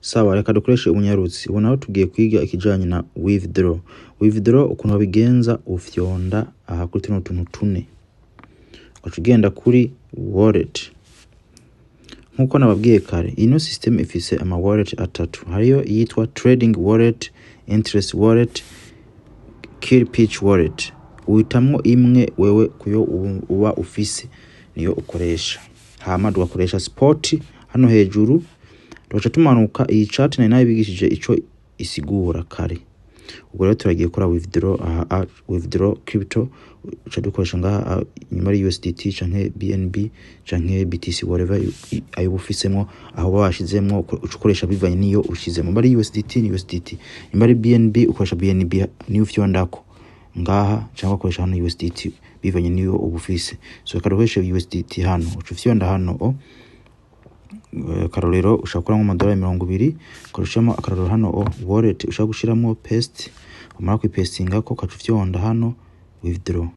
Sawa, reka dukoreshe umunyarutsi. Ubu naho tugiye kwiga ikijanye na withdraw. Withdraw ukuntu babigenza, ufyonda aha kuri tuno tuntu tune. Ukagenda kuri wallet. Nkuko nababwiye kare, ino system ifise ama wallet atatu. Hariyo yitwa trading wallet, interest wallet, KIRPICH wallet. Uhitamwo imwe wewe kuyo uba ufise niyo ukoresha. Hama dukoresha spot hano hejuru. Tuca tumanuka iyi chart nayo bigishije ico isigura kare. Ubwo rero turagiye kora withdraw crypto. Uca dukoresha ngaha nyuma ari USDT canke BNB canke BTC whatever ayo ufisemo aho bashizemo ukoresha bivanye niyo ushizemo. Bari USDT ni USDT. Nyuma ari BNB ukoresha BNB niyo ufyondako ngaha cyangwa ukoresha hano USDT bivanye niyo ubufise. So karoheshe USDT hano uca ufyonda hano karorero ushaka kuramo amadolari 200 ukorushamo akarorero hano wallet ushaka gushiramo paste umara ku pastinga ko kacufyonda hano withdraw.